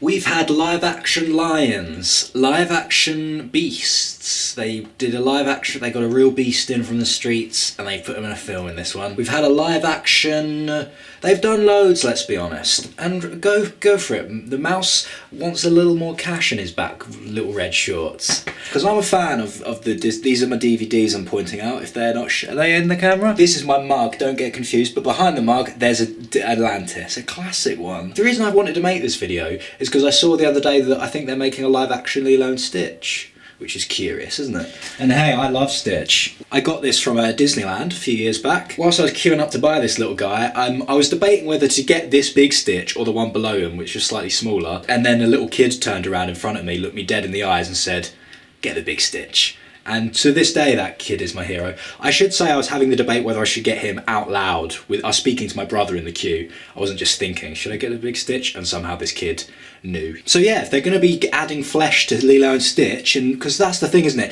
We've had live action lions, live action beasts. They did a live action, they got a real beast in from the streets and they put him in a film in this one. We've had a live action, they've done loads, let's be honest. And go for it. The mouse wants a little more cash in his back, little red shorts. Because I'm a fan of these are my DVDs I'm pointing out, if they're not, are they in the camera? This is my mug, don't get confused, but behind the mug there's Atlantis, a classic one. The reason I wanted to make this video is because I saw the other day that I think they're making a live action Lilo and Stitch, which is curious, isn't it? And hey, I love Stitch. I got this from Disneyland a few years back. Whilst I was queuing up to buy this little guy, I was debating whether to get this big Stitch or the one below him, which was slightly smaller. And then a little kid turned around in front of me, looked me dead in the eyes and said, "Get the big Stitch." And to this day, that kid is my hero. I should say I was having the debate whether I should get him out loud. I was speaking to my brother in the queue. I wasn't just thinking, should I get the big Stitch? And somehow this kid knew. So yeah, if they're going to be adding flesh to Lilo and Stitch, and because that's the thing, isn't it?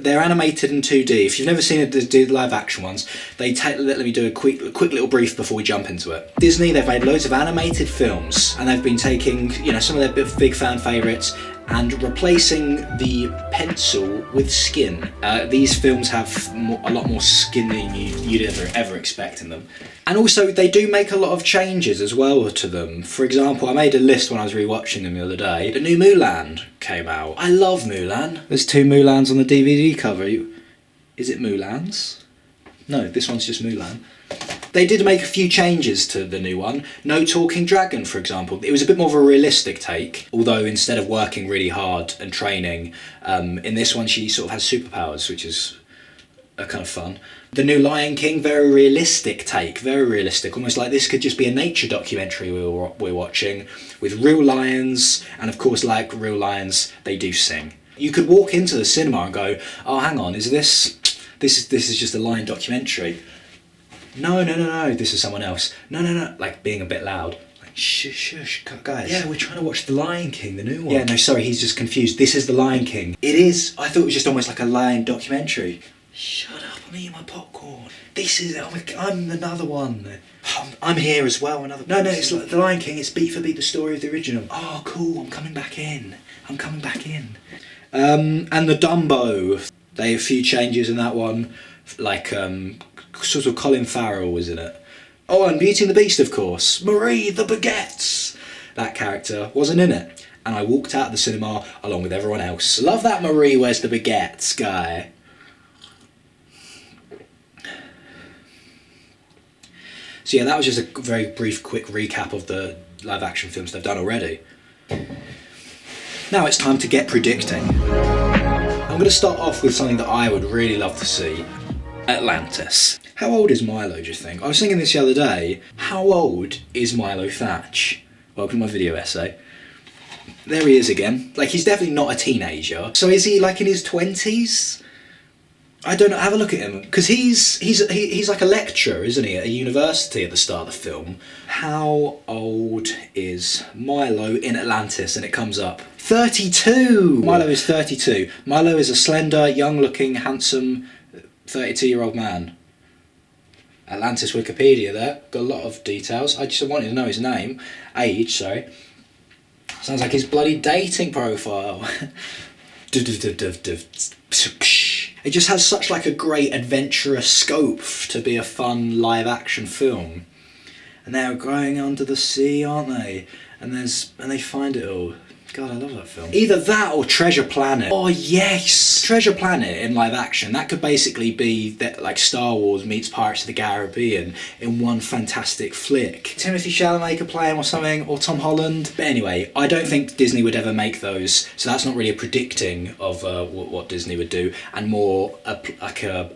They're animated in 2D. If you've never seen the live action ones, let me do a quick little brief before we jump into it. Disney, they've made loads of animated films, and they've been taking, you know, some of their big fan favourites and replacing the pencil with skin. These films have a lot more skin than you'd ever expect in them. And also, they do make a lot of changes as well to them. For example, I made a list when I was rewatching them the other day. The new Mulan came out. I love Mulan. There's two Mulans on the DVD cover. Is it Mulans? No, this one's just Mulan. They did make a few changes to the new one. No talking dragon, for example. It was a bit more of a realistic take, although instead of working really hard and training, in this one she sort of has superpowers, which is kind of fun. The new Lion King, very realistic take, very realistic, almost like this could just be a nature documentary we're watching, with real lions, and of course, like real lions, they do sing. You could walk into the cinema and go, "Oh, hang on, is this is just a lion documentary?" No, this is someone else. No, like being a bit loud. Like, shush, guys. Yeah, we're trying to watch The Lion King, the new one. Yeah, no, sorry, he's just confused. This is The Lion King. It is. I thought it was just almost like a lion documentary. Shut up, I'm eating my popcorn. This is, I'm another one. I'm here as well, another person. No, it's like The Lion King, it's beat for beat the story of the original. Oh, cool, I'm coming back in. And the Dumbo. They have a few changes in that one, like, sort of Colin Farrell was in it. Oh, and Beauty and the Beast, of course. Marie the Baguettes. That character wasn't in it. And I walked out of the cinema along with everyone else. Love that Marie Where's the Baguettes guy. So yeah, that was just a very brief, quick recap of the live action films they've done already. Now it's time to get predicting. I'm going to start off with something that I would really love to see. Atlantis. How old is Milo, do you think? I was thinking this the other day. How old is Milo Thatch? Welcome to my video essay. There he is again. Like, he's definitely not a teenager. So is he like in his 20s? I don't know, have a look at him. Because he's like a lecturer, isn't he, at a university at the start of the film. How old is Milo in Atlantis? And it comes up. 32! Milo is 32. Milo is a slender, young-looking, handsome 32-year-old man. Atlantis Wikipedia there, got a lot of details. I just wanted to know his name, age, sorry. Sounds like his bloody dating profile. It just has such like a great adventurous scope to be a fun live action film. And they're going under the sea, aren't they? And they find it all. God, I love that film. Either that or Treasure Planet. Oh yes! Treasure Planet in live action. That could basically be that, like Star Wars meets Pirates of the Caribbean in one fantastic flick. Timothy Chalamet could play him or something, or Tom Holland. But anyway, I don't think Disney would ever make those, so that's not really a predicting of what Disney would do, and more a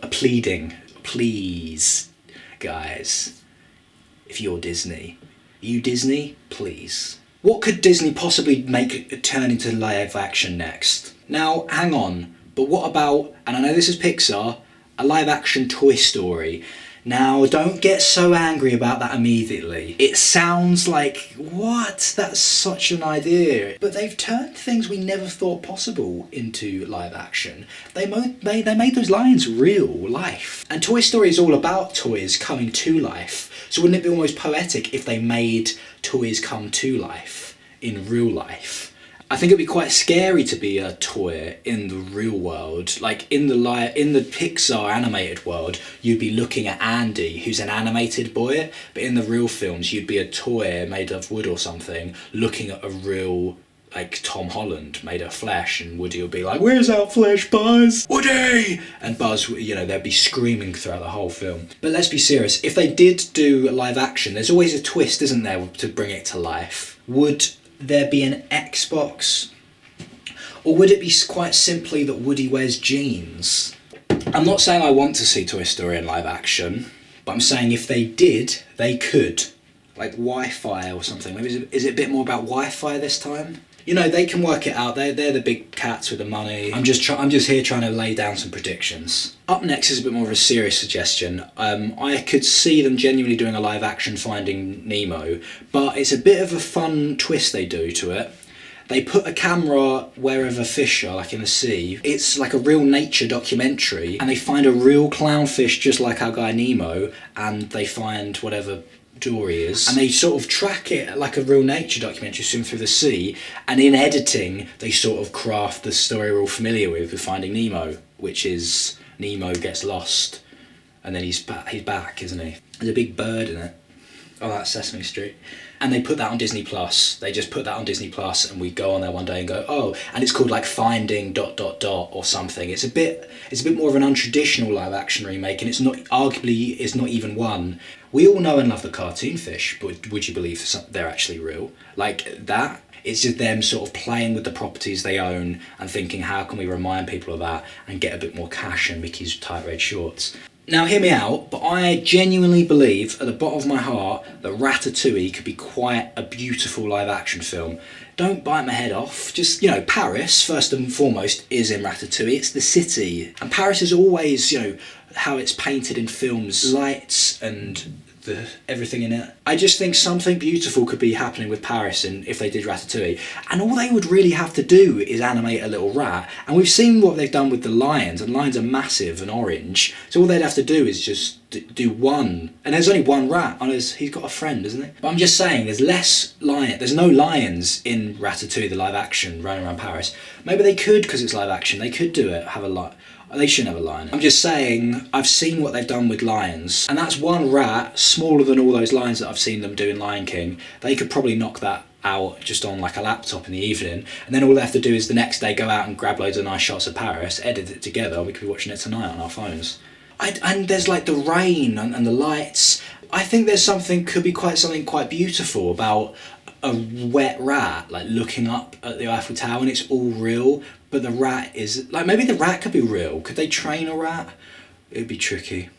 pleading. Please, guys, if you're Disney, please. What could Disney possibly turn into live action next? Now, hang on, but what about, and I know this is Pixar, a live action Toy Story? Now, don't get so angry about that immediately. It sounds like, what? That's such an idea. But they've turned things we never thought possible into live action. They made those lions real life. And Toy Story is all about toys coming to life. So wouldn't it be almost poetic if they made toys come to life in real life. I think it'd be quite scary to be a toy in the real world. Like in the Pixar animated world, you'd be looking at Andy, who's an animated boy, but in the real films, you'd be a toy made of wood or something, looking at a real, like, Tom Holland made of flesh, and Woody would be like, "Where's our flesh, Buzz? Woody!" And Buzz, they'd be screaming throughout the whole film. But let's be serious, if they did do live action, there's always a twist, isn't there, to bring it to life? Would there be an Xbox? Or would it be quite simply that Woody wears jeans? I'm not saying I want to see Toy Story in live action, but I'm saying if they did, they could. Like Wi-Fi or something. Maybe is it a bit more about Wi-Fi this time? They can work it out. They're the big cats with the money. I'm just here trying to lay down some predictions. Up next is a bit more of a serious suggestion. I could see them genuinely doing a live action Finding Nemo, but it's a bit of a fun twist they do to it. They put a camera wherever fish are, like in the sea. It's like a real nature documentary, and they find a real clownfish just like our guy Nemo, and they find whatever Dory is, and they sort of track it like a real nature documentary, swim through the sea, and in editing they sort of craft the story we're all familiar with Finding Nemo, which is Nemo gets lost and then he's back, isn't he? There's a big bird in it. Oh, that's Sesame Street. And they put that on Disney Plus. They just put that on Disney Plus, and we go on there one day and go, oh, and it's called like Finding ... or something. It's a bit more of an untraditional live action remake, and it's not even one. We all know and love the cartoon fish, but would you believe they're actually real? Like that? It's just them sort of playing with the properties they own and thinking, how can we remind people of that and get a bit more cash in Mickey's tight red shorts? Now hear me out, but I genuinely believe at the bottom of my heart that Ratatouille could be quite a beautiful live action film. Don't bite my head off. Just, Paris, first and foremost, is in Ratatouille. It's the city. And Paris is always, how it's painted in films, lights and everything in it. I just think something beautiful could be happening with Paris if they did Ratatouille. And all they would really have to do is animate a little rat. And we've seen what they've done with the lions, and lions are massive and orange. So all they'd have to do is just do one. And there's only one rat. He's got a friend, isn't he? But I'm just saying, there's no lions in Ratatouille, the live action, running around Paris. Maybe they could, because it's live action, they could do it, they shouldn't have a lion. I'm just saying, I've seen what they've done with lions, and that's one rat smaller than all those lions that I've seen them do in Lion King. They could probably knock that out just on like a laptop in the evening, and then all they have to do is the next day go out and grab loads of nice shots of Paris, edit it together, we could be watching it tonight on our phones. And there's like the rain and the lights. I think there's something quite beautiful about a wet rat like looking up at the Eiffel Tower, and it's all real. But the rat is, maybe the rat could be real. Could they train a rat? It would be tricky.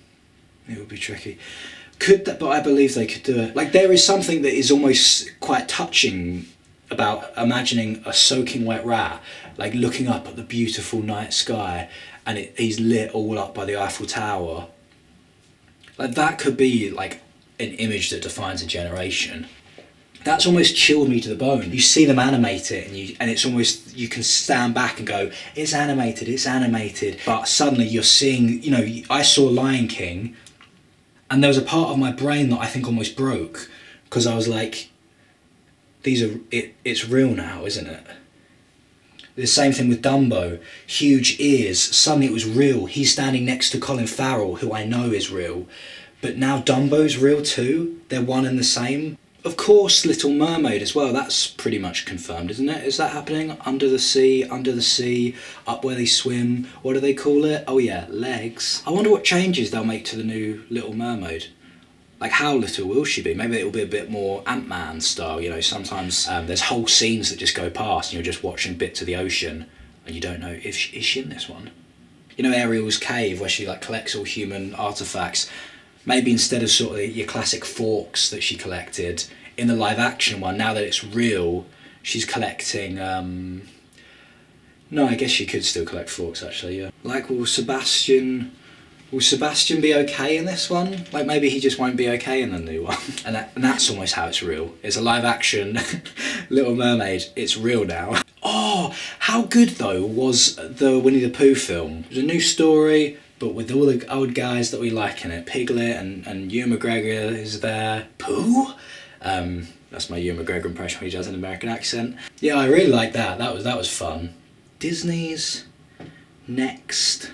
But I believe they could do it. Like, there is something that is almost quite touching about imagining a soaking wet rat, like looking up at the beautiful night sky, and he's lit all up by the Eiffel Tower. Like, that could be like an image that defines a generation. That's almost chilled me to the bone. You see them animate it, and it's almost, you can stand back and go, it's animated. But suddenly you're seeing, I saw Lion King, and there was a part of my brain that I think almost broke, because I was like, it's real now, isn't it? The same thing with Dumbo. Huge ears. Suddenly it was real. He's standing next to Colin Farrell, who I know is real. But now Dumbo's real too. They're one and the same. Of course, Little Mermaid as well. That's pretty much confirmed, isn't it? Is that happening? Under the sea, up where they swim. What do they call it? Oh yeah, legs. I wonder what changes they'll make to the new Little Mermaid. Like, how little will she be? Maybe it'll be a bit more Ant-Man style. Sometimes there's whole scenes that just go past, and you're just watching bits of the ocean, and you don't know, is she in this one? Ariel's cave, where she collects all human artifacts. Maybe instead of sort of your classic forks that she collected, in the live action one, now that it's real, she's collecting, no, I guess she could still collect forks actually, yeah. Will Sebastian be okay in this one? Maybe he just won't be okay in the new one. And that's almost how it's real. It's a live action Little Mermaid, it's real now. Oh, how good though was the Winnie the Pooh film? It was a new story, but with all the old guys that we like in it. Piglet and Ewan McGregor is there. Pooh? That's my Ewan McGregor impression when he does an American accent. Yeah, I really like that. That was fun. Disney's next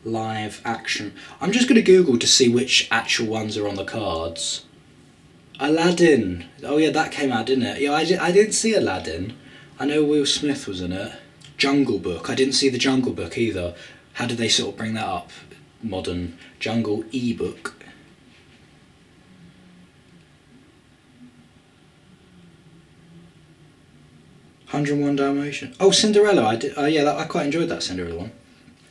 live action. I'm just going to Google to see which actual ones are on the cards. Aladdin. Oh yeah, that came out, didn't it? Yeah, I didn't see Aladdin. I know Will Smith was in it. Jungle Book. I didn't see the Jungle Book either. How did they sort of bring that up? Modern Jungle e-book. "101 Dalmatians." Oh, Cinderella. I did. Oh yeah, I quite enjoyed that Cinderella one.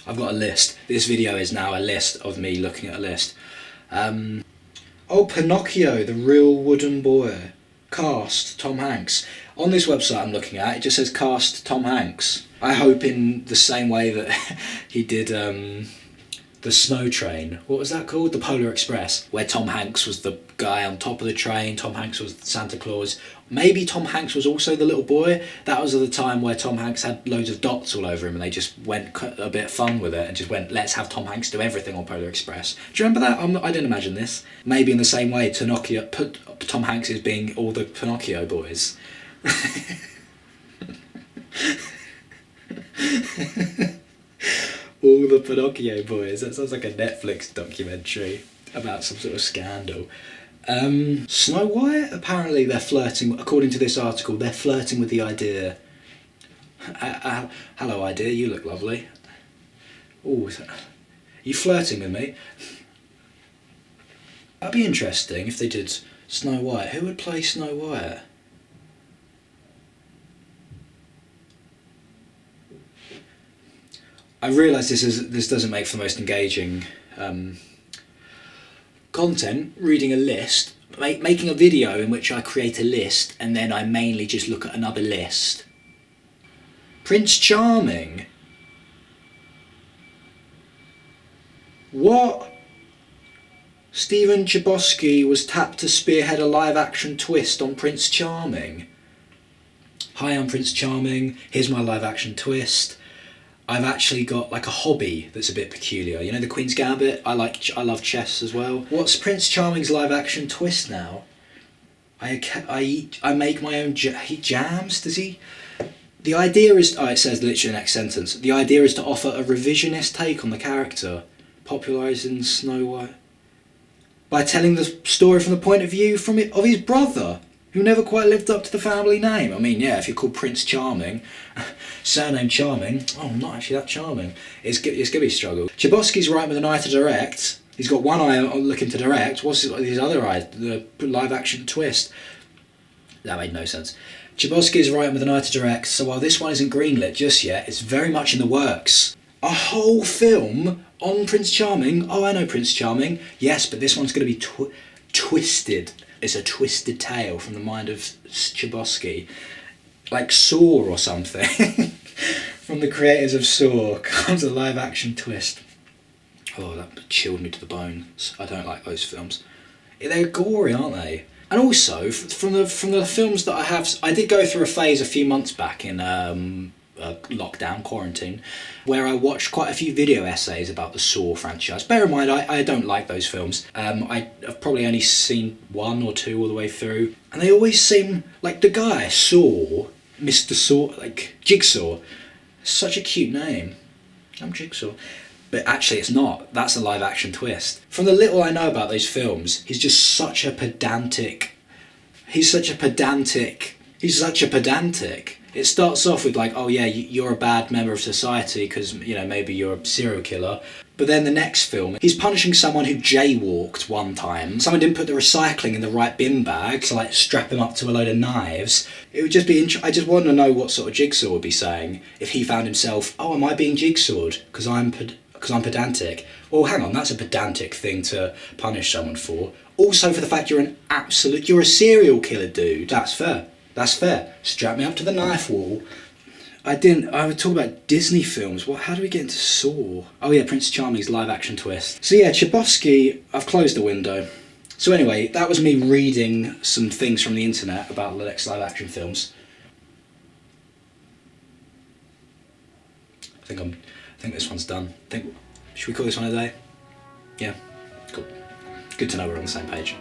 I've got a list. This video is now a list of me looking at a list. Oh, Pinocchio, the real wooden boy. Cast, Tom Hanks. On this website I'm looking at, it just says cast Tom Hanks. I hope in the same way that he did the Snow Train. What was that called? The Polar Express. Where Tom Hanks was the guy on top of the train. Tom Hanks was Santa Claus. Maybe Tom Hanks was also the little boy. That was at the time where Tom Hanks had loads of dots all over him and they just went a bit fun with it and just went, let's have Tom Hanks do everything on Polar Express. Do you remember that? I didn't imagine this. Maybe in the same way Tom Hanks is being all the Pinocchio boys. All the Pinocchio boys. That sounds like a Netflix documentary about some sort of scandal. Snow White, apparently they're flirting, according to this article, they're flirting with the idea. Hello idea, you look lovely. Oh, you flirting with me? That'd be interesting if they did Snow White. Who would play Snow White? I realise this doesn't make for the most engaging content, reading a list, making a video in which I create a list and then I mainly just look at another list. Prince Charming. What? Stephen Chbosky was tapped to spearhead a live action twist on Prince Charming. Hi, I'm Prince Charming. Here's my live action twist. I've actually got like a hobby that's a bit peculiar. You know the Queen's Gambit? I love chess as well. What's Prince Charming's live action twist now? I make my own he jams, does he? The idea is, it says literally the next sentence. The idea is to offer a revisionist take on the character, popularising Snow White by telling the story from the point of view of his brother, who never quite lived up to the family name. I mean, yeah, if you're called Prince Charming, surname Charming, oh, I'm not actually that charming. It's going to be a struggle. Chbosky's writing with an eye to direct. He's got one eye looking to direct. What's his other eye? The live action twist. That made no sense. Chbosky's writing with an eye to direct, so while this one isn't greenlit just yet, it's very much in the works. A whole film on Prince Charming? Oh, I know Prince Charming. Yes, but this one's going to be twisted. It's a twisted tale from the mind of Chbosky. Like Saw or something. From the creators of Saw comes a live action twist. Oh, that chilled me to the bone. I don't like those films. They're gory, aren't they? And also, from the films that I did go through a phase a few months back in lockdown, quarantine, where I watched quite a few video essays about the Saw franchise. Bear in mind, I don't like those films. I've probably only seen one or two all the way through, and they always seem like the guy Saw, Mr. Saw, like Jigsaw. Such a cute name. I'm Jigsaw. But actually it's not. That's a live action twist. From the little I know about those films, he's such a pedantic. It starts off with like, oh yeah, you're a bad member of society because, maybe you're a serial killer. But then the next film, he's punishing someone who jaywalked one time. Someone didn't put the recycling in the right bin bag to like strap him up to a load of knives. It would just be I just want to know what sort of Jigsaw would be saying if he found himself, oh, am I being jigsawed because I'm pedantic? Well, hang on, that's a pedantic thing to punish someone for. Also for the fact you're a serial killer, dude. That's fair. Strap me up to the knife wall. I would talk about Disney films. How do we get into Saw? Oh yeah, Prince Charming's live action twist. So yeah, Chbosky, I've closed the window. So anyway, that was me reading some things from the internet about the next live action films. I think this one's done. Should we call this one a day? Yeah, cool. Good to know we're on the same page.